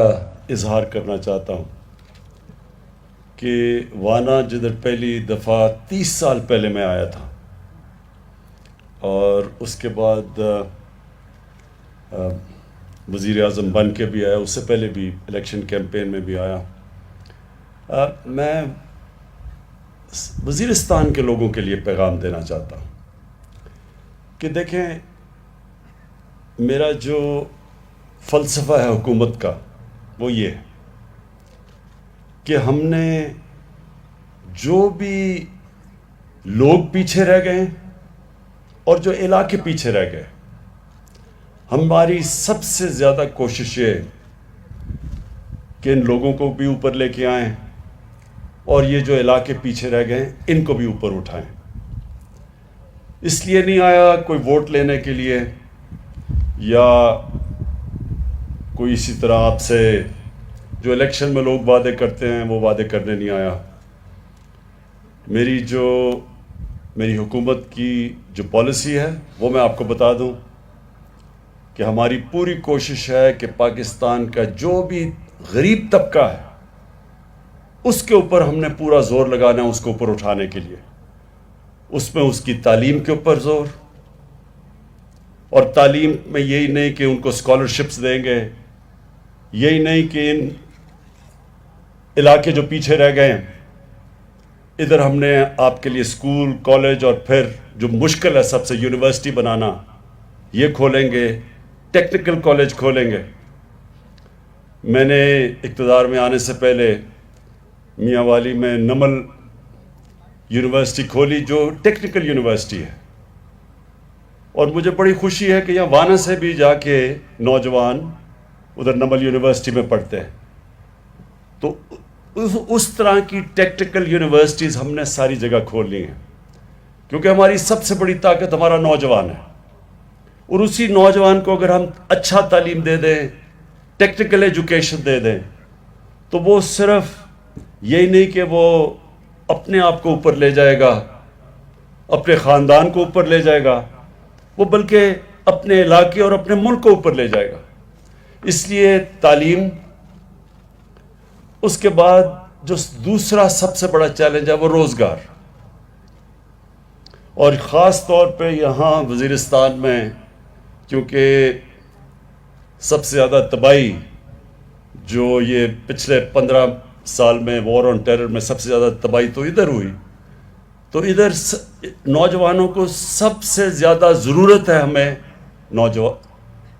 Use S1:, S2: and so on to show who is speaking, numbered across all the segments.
S1: اظہار کرنا چاہتا ہوں کہ وانا جدھر پہلی دفعہ 30 سال پہلے میں آیا تھا اور اس کے بعد وزیر اعظم بن کے بھی آیا، اس سے پہلے بھی الیکشن کیمپین میں بھی آیا، میں وزیرستان کے لوگوں کے لیے پیغام دینا چاہتا ہوں کہ دیکھیں، میرا جو فلسفہ ہے حکومت کا وہ یہ ہے کہ ہم نے جو بھی لوگ پیچھے رہ گئے اور جو علاقے پیچھے رہ گئے، ہماری سب سے زیادہ کوشش یہ ہے کہ ان لوگوں کو بھی اوپر لے کے آئیں اور یہ جو علاقے پیچھے رہ گئے ان کو بھی اوپر اٹھائیں۔ اس لیے نہیں آیا کوئی ووٹ لینے کے لیے یا کوئی اسی طرح آپ سے جو الیکشن میں لوگ وعدے کرتے ہیں وہ وعدے کرنے نہیں آیا۔ میری حکومت کی جو پالیسی ہے وہ میں آپ کو بتا دوں کہ ہماری پوری کوشش ہے کہ پاکستان کا جو بھی غریب طبقہ ہے اس کے اوپر ہم نے پورا زور لگانا ہے، اس کو اوپر اٹھانے کے لیے۔ اس میں اس کی تعلیم کے اوپر زور، اور تعلیم میں یہی نہیں کہ ان کو اسکالرشپس دیں گے، یہی نہیں کہ ان علاقے جو پیچھے رہ گئے ہیں ادھر ہم نے آپ کے لیے اسکول، کالج اور پھر جو مشکل ہے سب سے یونیورسٹی بنانا، یہ کھولیں گے، ٹیکنیکل کالج کھولیں گے۔ میں نے اقتدار میں آنے سے پہلے میاں والی میں نمل یونیورسٹی کھولی جو ٹیکنیکل یونیورسٹی ہے، اور مجھے بڑی خوشی ہے کہ یہاں وانا سے بھی جا کے نوجوان ادھر نمل یونیورسٹی میں پڑھتے ہیں۔ تو اس طرح کی ٹیکنیکل یونیورسٹیز ہم نے ساری جگہ کھولنی ہیں، کیونکہ ہماری سب سے بڑی طاقت ہمارا نوجوان ہے، اور اسی نوجوان کو اگر ہم اچھا تعلیم دے دیں، ٹیکنیکل ایجوکیشن دے دیں، تو وہ صرف یہی نہیں کہ وہ اپنے آپ کو اوپر لے جائے گا، اپنے خاندان کو اوپر لے جائے گا، وہ بلکہ اپنے علاقے اور اپنے ملک کو اوپر لے جائے گا۔ اس لیے تعلیم، اس کے بعد جو دوسرا سب سے بڑا چیلنج ہے وہ روزگار، اور خاص طور پہ یہاں وزیرستان میں کیونکہ سب سے زیادہ تباہی جو یہ پچھلے 15 سال میں وار آن ٹیرر میں سب سے زیادہ تباہی تو ادھر ہوئی، تو ادھر نوجوانوں کو سب سے زیادہ ضرورت ہے ہمیں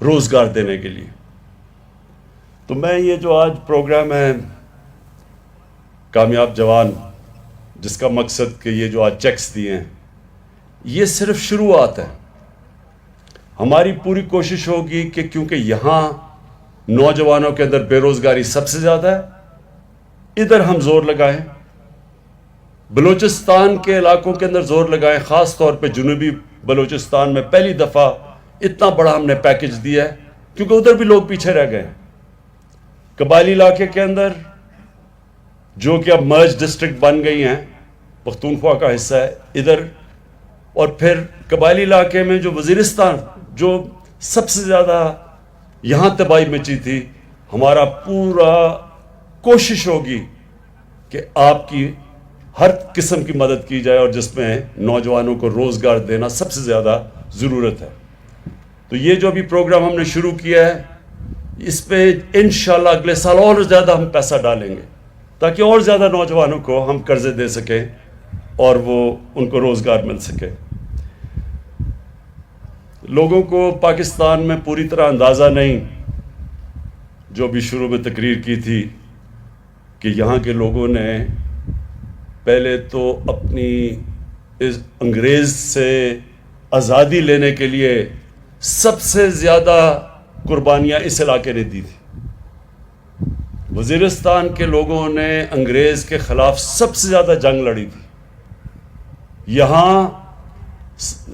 S1: روزگار دینے کے لیے۔ تو میں یہ جو آج پروگرام ہے کامیاب جوان، جس کا مقصد کہ یہ جو آج چیکس دیے ہیں، یہ صرف شروعات ہے۔ ہماری پوری کوشش ہوگی کہ کیونکہ یہاں نوجوانوں کے اندر بے روزگاری سب سے زیادہ ہے، ادھر ہم زور لگائیں، بلوچستان کے علاقوں کے اندر زور لگائیں، خاص طور پہ جنوبی بلوچستان میں پہلی دفعہ اتنا بڑا ہم نے پیکج دیا ہے کیونکہ ادھر بھی لوگ پیچھے رہ گئے ہیں۔ قبائلی علاقے کے اندر جو کہ اب مرج ڈسٹرکٹ بن گئی ہیں، پختونخوا کا حصہ ہے ادھر، اور پھر قبائلی علاقے میں جو وزیرستان جو سب سے زیادہ یہاں تباہی مچی تھی، ہمارا پورا کوشش ہوگی کہ آپ کی ہر قسم کی مدد کی جائے، اور جس میں نوجوانوں کو روزگار دینا سب سے زیادہ ضرورت ہے۔ تو یہ جو ابھی پروگرام ہم نے شروع کیا ہے، اس پہ انشاءاللہ اگلے سال اور زیادہ ہم پیسہ ڈالیں گے تاکہ اور زیادہ نوجوانوں کو ہم قرضے دے سکیں اور وہ ان کو روزگار مل سکے۔ لوگوں کو پاکستان میں پوری طرح اندازہ نہیں، جو بھی شروع میں تقریر کی تھی، کہ یہاں کے لوگوں نے پہلے تو اپنی اس انگریز سے آزادی لینے کے لیے سب سے زیادہ قربانیاں اس علاقے نے دی تھی۔ وزیرستان کے لوگوں نے انگریز کے خلاف سب سے زیادہ جنگ لڑی تھی، یہاں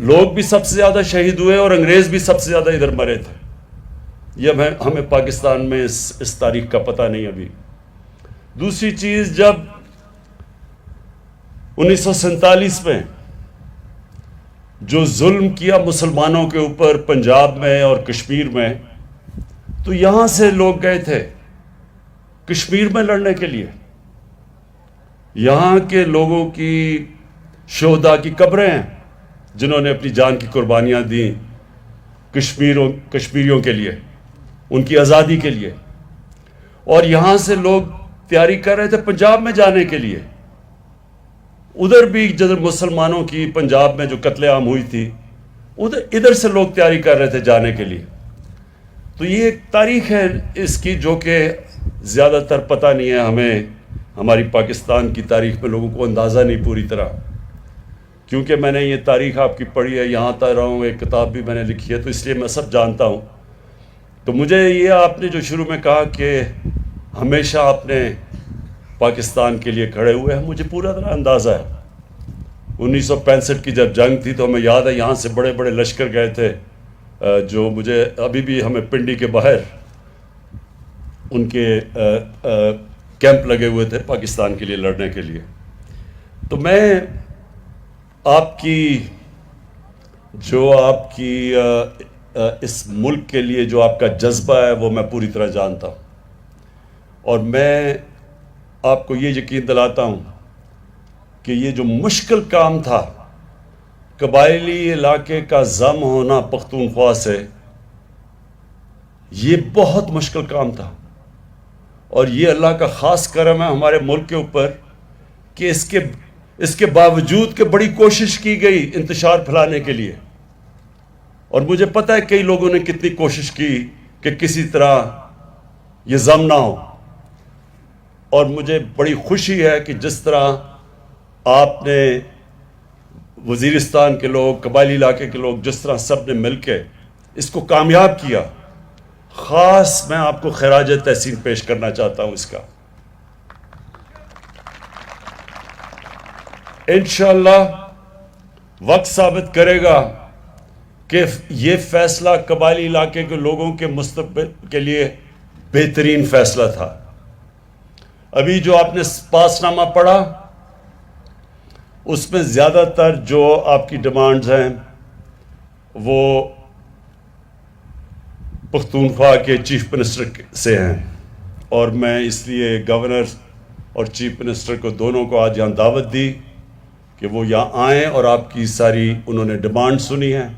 S1: لوگ بھی سب سے زیادہ شہید ہوئے اور انگریز بھی سب سے زیادہ ادھر مرے تھے۔ یہ ہمیں پاکستان میں اس تاریخ کا پتہ نہیں ابھی۔ دوسری چیز، جب 1947 میں جو ظلم کیا مسلمانوں کے اوپر پنجاب میں اور کشمیر میں، تو یہاں سے لوگ گئے تھے کشمیر میں لڑنے کے لیے. یہاں کے لوگوں کی شہداء کی قبریں ہیں جنہوں نے اپنی جان کی قربانیاں دیں کشمیریوں کے لیے، ان کی آزادی کے لیے. اور یہاں سے لوگ تیاری کر رہے تھے پنجاب میں جانے کے لیے. ادھر بھی جدھر مسلمانوں کی پنجاب میں جو قتل عام ہوئی تھی، ادھر سے لوگ تیاری کر رہے تھے جانے کے لیے. تو یہ ایک تاریخ ہے اس کی جو کہ زیادہ تر پتہ نہیں ہے ہمیں. ہماری پاکستان کی تاریخ میں لوگوں کو اندازہ نہیں پوری طرح، کیونکہ میں نے یہ تاریخ آپ کی پڑھی ہے، یہاں تک رہا ہوں، ایک کتاب بھی میں نے لکھی ہے، تو اس لیے میں سب جانتا ہوں. تو مجھے یہ آپ نے جو شروع میں کہا کہ ہمیشہ آپ نے پاکستان کے لیے کھڑے ہوئے ہیں، مجھے پورا طرح اندازہ ہے. 1965 کی جب جنگ تھی تو ہمیں یاد ہے یہاں سے بڑے بڑے لشکر گئے تھے، جو مجھے ابھی بھی ہمیں پنڈی کے باہر ان کے کیمپ لگے ہوئے تھے پاکستان کے لیے لڑنے کے لیے. تو میں آپ کی اس ملک کے لیے جو آپ کا جذبہ ہے وہ میں پوری طرح جانتا ہوں، اور میں آپ کو یہ یقین دلاتا ہوں کہ یہ جو مشکل کام تھا، قبائلی علاقے کا ضم ہونا پختونخوا سے، یہ بہت مشکل کام تھا. اور یہ اللہ کا خاص کرم ہے ہمارے ملک کے اوپر کہ اس کے باوجود کہ بڑی کوشش کی گئی انتشار پھیلانے کے لیے. اور مجھے پتہ ہے کئی لوگوں نے کتنی کوشش کی کہ کسی طرح یہ ضم نہ ہو. اور مجھے بڑی خوشی ہے کہ جس طرح آپ نے، وزیرستان کے لوگ، قبائلی علاقے کے لوگ، جس طرح سب نے مل کے اس کو کامیاب کیا. خاص میں آپ کو خراج تحسین پیش کرنا چاہتا ہوں اس کا. انشاءاللہ وقت ثابت کرے گا کہ یہ فیصلہ قبائلی علاقے کے لوگوں کے مستقبل کے لیے بہترین فیصلہ تھا. ابھی جو آپ نے پاس نامہ پڑھا اس میں زیادہ تر جو آپ کی ڈیمانڈز ہیں وہ پختونخوا کے چیف منسٹر سے ہیں، اور میں اس لیے گورنر اور چیف منسٹر کو دونوں کو آج یہاں دعوت دی کہ وہ یہاں آئیں اور آپ کی ساری انہوں نے ڈیمانڈ سنی ہیں.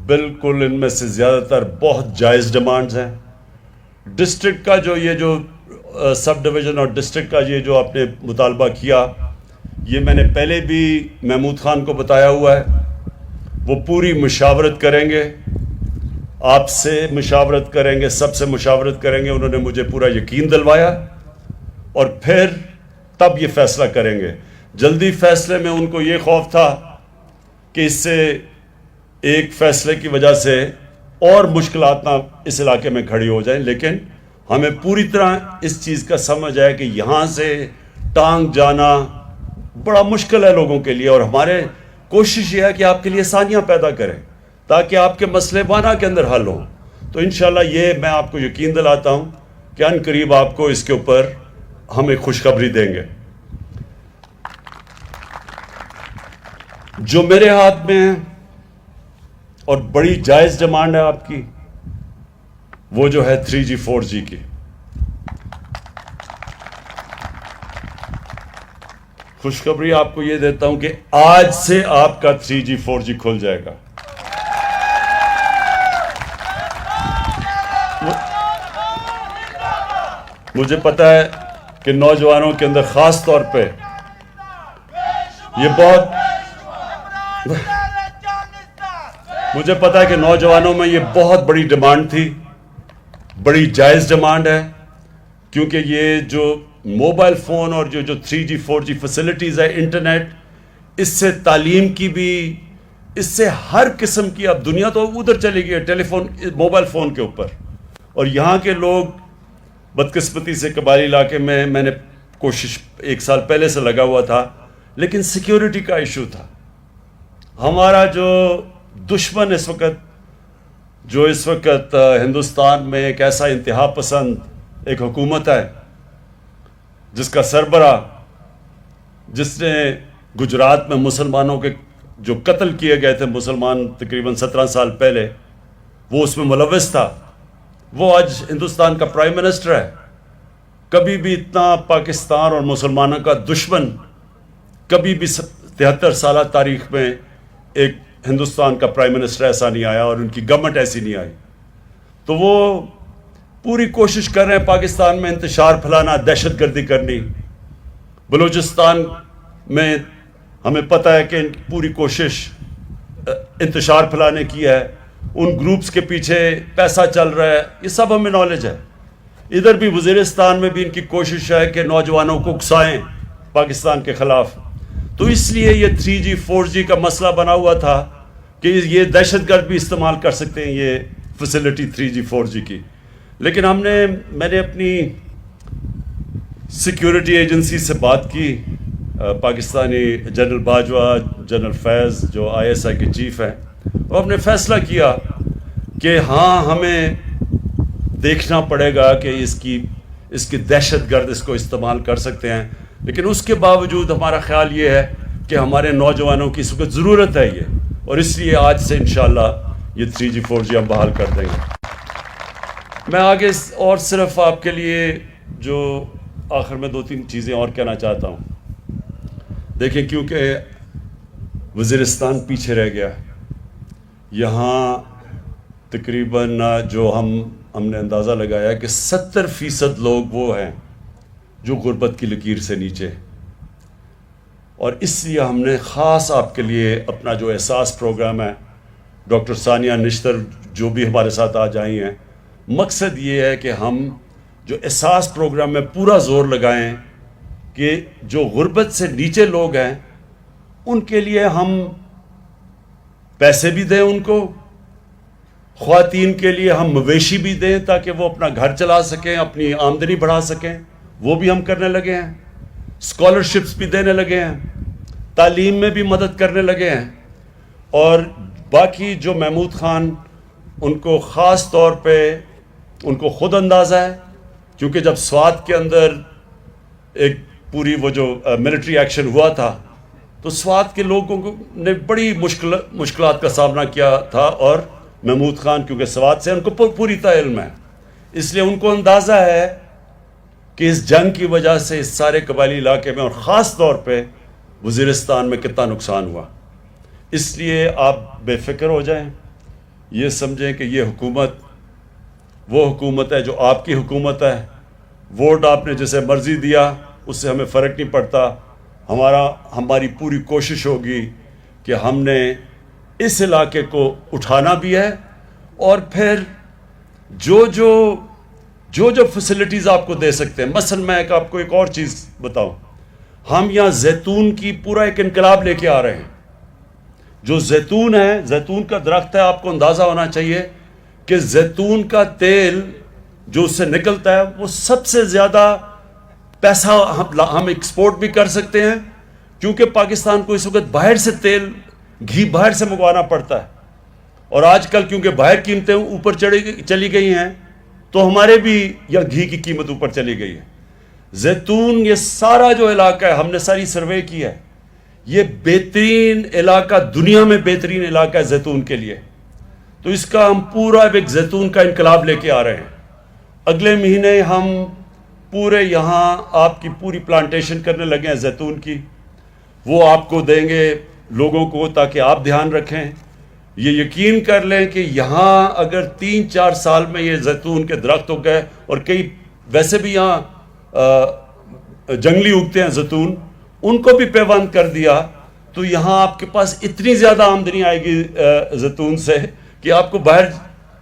S1: بالکل ان میں سے زیادہ تر بہت جائز ڈیمانڈز ہیں. ڈسٹرکٹ کا جو سب ڈویژن اور ڈسٹرکٹ کا یہ جو آپ نے مطالبہ کیا، یہ میں نے پہلے بھی محمود خان کو بتایا ہوا ہے. وہ پوری مشاورت کریں گے، آپ سے مشاورت کریں گے، سب سے مشاورت کریں گے. انہوں نے مجھے پورا یقین دلوایا، اور پھر تب یہ فیصلہ کریں گے. جلدی فیصلے میں ان کو یہ خوف تھا کہ اس سے ایک فیصلے کی وجہ سے اور مشکلات نہ اس علاقے میں کھڑی ہو جائیں، لیکن ہمیں پوری طرح اس چیز کا سمجھ ہے کہ یہاں سے ٹانگ جانا بڑا مشکل ہے لوگوں کے لیے، اور ہمارے کوشش یہ ہے کہ آپ کے لیے آسانیاں پیدا کریں تاکہ آپ کے مسئلے وانا کے اندر حل ہوں. تو انشاءاللہ یہ میں آپ کو یقین دلاتا ہوں کہ ان قریب آپ کو اس کے اوپر ہم ایک خوشخبری دیں گے. جو میرے ہاتھ میں ہے اور بڑی جائز ڈیمانڈ ہے آپ کی، وہ جو ہے 3G 4G کی. خوشخبری آپ کو یہ دیتا ہوں کہ آج سے آپ کا 3G 4G کھل جائے گا. مجھے پتہ ہے کہ نوجوانوں کے اندر خاص طور پہ یہ مجھے پتہ ہے کہ نوجوانوں میں یہ بہت بڑی ڈیمانڈ تھی، بڑی جائز ڈیمانڈ ہے، کیونکہ یہ جو موبائل فون اور جو 3G 4G فیسلٹیز ہے، انٹرنیٹ، اس سے تعلیم کی بھی، اس سے ہر قسم کی، اب دنیا تو ادھر چلی گئی ہے ٹیلی فون، موبائل فون کے اوپر. اور یہاں کے لوگ بدقسمتی سے قبائلی علاقے میں نے کوشش 1 سال پہلے سے لگا ہوا تھا، لیکن سیکیورٹی کا ایشو تھا. ہمارا جو دشمن اس وقت ہندوستان میں ایک ایسا انتہا پسند ایک حکومت ہے جس کا سربراہ، جس نے گجرات میں مسلمانوں کے جو قتل کیے گئے تھے مسلمان تقریباً 17 سال پہلے، وہ اس میں ملوث تھا. وہ آج ہندوستان کا پرائم منسٹر ہے. کبھی بھی اتنا پاکستان اور مسلمانوں کا دشمن کبھی بھی 73 سالہ تاریخ میں ایک ہندوستان کا پرائم منسٹر ایسا نہیں آیا اور ان کی گورنمنٹ ایسی نہیں آئی. تو وہ پوری کوشش کر رہے ہیں پاکستان میں انتشار پھیلانا, دہشت گردی کرنی. بلوچستان میں ہمیں پتہ ہے کہ پوری کوشش انتشار پھیلانے کی ہے, ان گروپس کے پیچھے پیسہ چل رہا ہے, یہ سب ہمیں نالج ہے. ادھر بھی وزیرستان میں بھی ان کی کوشش ہے کہ نوجوانوں کو اکسائیں پاکستان کے خلاف. تو اس لیے یہ 3G 4G کا مسئلہ بنا ہوا تھا کہ یہ دہشت گرد بھی استعمال کر سکتے ہیں یہ فیسلٹی 3G 4G کی. لیکن میں نے اپنی سیکیورٹی ایجنسی سے بات کی, پاکستانی جنرل باجوہ, جنرل فیض جو ISI کے چیف ہیں, اور ہم نے فیصلہ کیا کہ ہاں ہمیں دیکھنا پڑے گا کہ اس کی دہشت گرد اس کو استعمال کر سکتے ہیں. لیکن اس کے باوجود ہمارا خیال یہ ہے کہ ہمارے نوجوانوں کی اس وقت ضرورت ہے یہ, اور اس لیے آج سے انشاءاللہ یہ 3G 4G ہم بحال کر دیں گے. میں آگے اور صرف آپ کے لیے جو آخر میں 2-3 چیزیں اور کہنا چاہتا ہوں. دیکھیں, کیونکہ وزیرستان پیچھے رہ گیا, یہاں تقریباً جو ہم نے اندازہ لگایا کہ 70% لوگ وہ ہیں جو غربت کی لکیر سے نیچے. اور اس لیے ہم نے خاص آپ کے لیے اپنا جو احساس پروگرام ہے, ڈاکٹر ثانیہ نشتر جو بھی ہمارے ساتھ آج آئی ہیں, مقصد یہ ہے کہ ہم جو احساس پروگرام میں پورا زور لگائیں کہ جو غربت سے نیچے لوگ ہیں ان کے لیے ہم پیسے بھی دیں, ان کو خواتین کے لیے ہم مویشی بھی دیں تاکہ وہ اپنا گھر چلا سکیں, اپنی آمدنی بڑھا سکیں. وہ بھی ہم کرنے لگے ہیں. اسکالرشپس بھی دینے لگے ہیں, تعلیم میں بھی مدد کرنے لگے ہیں. اور باقی جو محمود خان, ان کو خاص طور پہ ان کو خود اندازہ ہے, کیونکہ جب سوات کے اندر ایک پوری وہ جو ملٹری ایکشن ہوا تھا تو سوات کے لوگوں نے بڑی مشکلات کا سامنا کیا تھا, اور محمود خان کیونکہ سوات سے ان کو پوری طرح علم ہے, اس لیے ان کو اندازہ ہے کہ اس جنگ کی وجہ سے اس سارے قبائلی علاقے میں اور خاص طور پہ وزیرستان میں کتنا نقصان ہوا. اس لیے آپ بے فکر ہو جائیں, یہ سمجھیں کہ یہ حکومت وہ حکومت ہے جو آپ کی حکومت ہے. ووٹ آپ نے جسے مرضی دیا اس سے ہمیں فرق نہیں پڑتا. ہماری پوری کوشش ہوگی کہ ہم نے اس علاقے کو اٹھانا بھی ہے, اور پھر جو فیسلٹیز آپ کو دے سکتے ہیں. مثلا میں آپ کو ایک اور چیز بتاؤں, ہم یہاں زیتون کی پورا ایک انقلاب لے کے آ رہے ہیں. جو زیتون ہے, زیتون کا درخت ہے, آپ کو اندازہ ہونا چاہیے کہ زیتون کا تیل جو اس سے نکلتا ہے وہ سب سے زیادہ پیسہ ہم ایکسپورٹ بھی کر سکتے ہیں, کیونکہ پاکستان کو اس وقت باہر سے تیل گھی باہر سے منگوانا پڑتا ہے. اور آج کل کیونکہ باہر قیمتیں اوپر چلی گئی ہیں تو ہمارے بھی یا گھی کی قیمت اوپر چلی گئی ہے. زیتون یہ سارا جو علاقہ ہے, ہم نے ساری سروے کی ہے, یہ بہترین علاقہ, دنیا میں بہترین علاقہ ہے زیتون کے لیے. تو اس کا ہم پورا ایک زیتون کا انقلاب لے کے آ رہے ہیں. اگلے مہینے ہم پورے یہاں آپ کی پوری پلانٹیشن کرنے لگے ہیں زیتون کی. وہ آپ کو دیں گے لوگوں کو تاکہ آپ دھیان رکھیں. یہ یقین کر لیں کہ یہاں اگر 3-4 سال میں یہ زیتون کے درخت ہو گئے, اور کئی ویسے بھی یہاں جنگلی اگتے ہیں زیتون, ان کو بھی پیوند کر دیا, تو یہاں آپ کے پاس اتنی زیادہ آمدنی آئے گی زیتون سے کہ آپ کو باہر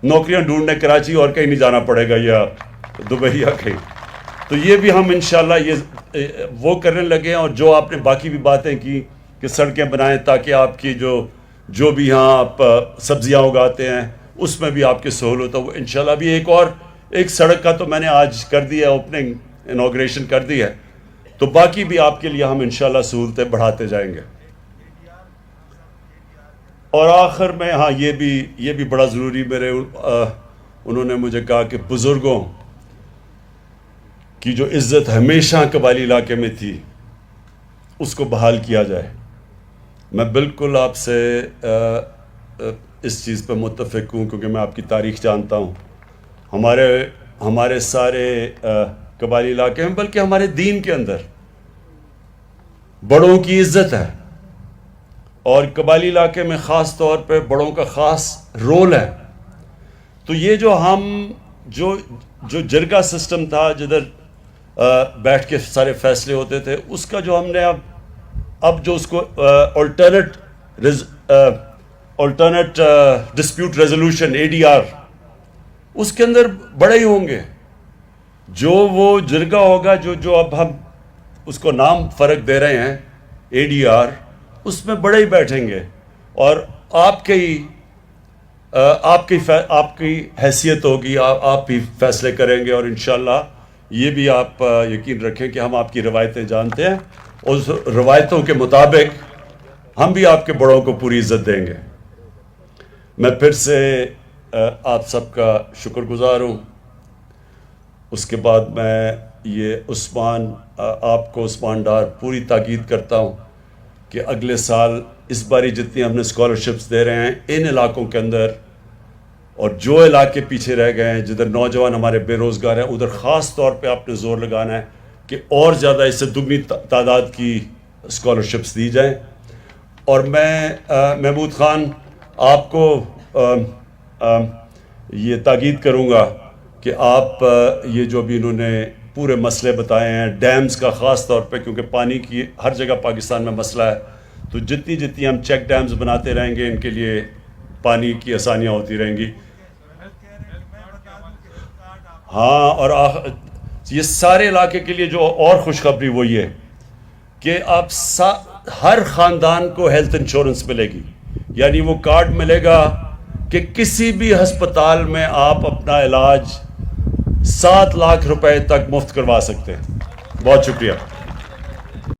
S1: نوکریاں ڈھونڈنے کراچی اور کہیں نہیں جانا پڑے گا یا دبئی یا کہیں. تو یہ بھی ہم انشاءاللہ یہ وہ کرنے لگے ہیں. اور جو آپ نے باقی بھی باتیں کی کہ سڑکیں بنائیں تاکہ آپ کی جو بھی یہاں آپ سبزیاں اگاتے ہیں اس میں بھی آپ کی سہولت ہو. انشاءاللہ بھی ایک سڑک کا تو میں نے آج کر دیا ہے, اوپننگ انوگریشن کر دی ہے, تو باقی بھی آپ کے لیے ہم انشاءاللہ سہولتیں بڑھاتے جائیں گے. اور آخر میں ہاں یہ بھی بڑا ضروری, انہوں نے مجھے کہا کہ بزرگوں کی جو عزت ہمیشہ قبائلی علاقے میں تھی اس کو بحال کیا جائے. میں بالکل آپ سے اس چیز پہ متفق ہوں, کیونکہ میں آپ کی تاریخ جانتا ہوں. ہمارے سارے قبائلی علاقے میں بلکہ ہمارے دین کے اندر بڑوں کی عزت ہے، اور قبائلی علاقے میں خاص طور پہ بڑوں کا خاص رول ہے. تو یہ جو جرگہ سسٹم تھا جدھر بیٹھ کے سارے فیصلے ہوتے تھے، اس کا جو ہم نے اب جو اس کو آلٹرنیٹ ڈسپیوٹ ریزولوشن ADR، اس کے اندر بڑے ہی ہوں گے. جو وہ جرگہ ہوگا جو اب ہم اس کو نام فرق دے رہے ہیں ADR، اس میں بڑے ہی بیٹھیں گے، اور آپ کی حیثیت ہوگی، آپ بھی فیصلے کریں گے. اور انشاءاللہ یہ بھی آپ یقین رکھیں کہ ہم آپ کی روایتیں جانتے ہیں، اس روایتوں کے مطابق ہم بھی آپ کے بڑوں کو پوری عزت دیں گے. میں پھر سے آپ سب کا شکر گزار ہوں. اس کے بعد میں یہ آپ کو عثمان ڈار پوری تاکید کرتا ہوں کہ اگلے سال اس باری جتنی ہم نے اسکالرشپس دے رہے ہیں ان علاقوں کے اندر، اور جو علاقے پیچھے رہ گئے ہیں جدھر نوجوان ہمارے بے روزگار ہیں، ادھر خاص طور پہ آپ نے زور لگانا ہے کہ اور زیادہ اس سے دگنی تعداد کی اسکالرشپس دی جائیں. اور میں محمود خان آپ کو یہ تاکید کروں گا کہ آپ یہ جو بھی انہوں نے پورے مسئلے بتائے ہیں ڈیمز کا، خاص طور پہ کیونکہ پانی کی ہر جگہ پاکستان میں مسئلہ ہے، تو جتنی ہم چیک ڈیمز بناتے رہیں گے ان کے لیے پانی کی آسانیاں ہوتی رہیں گی. ہاں، اور یہ سارے علاقے کے لیے جو اور خوشخبری وہ یہ کہ آپ ہر خاندان کو ہیلتھ انشورنس ملے گی. یعنی وہ کارڈ ملے گا کہ کسی بھی ہسپتال میں آپ اپنا علاج 7 لاکھ روپے تک مفت کروا سکتے ہیں. بہت شکریہ.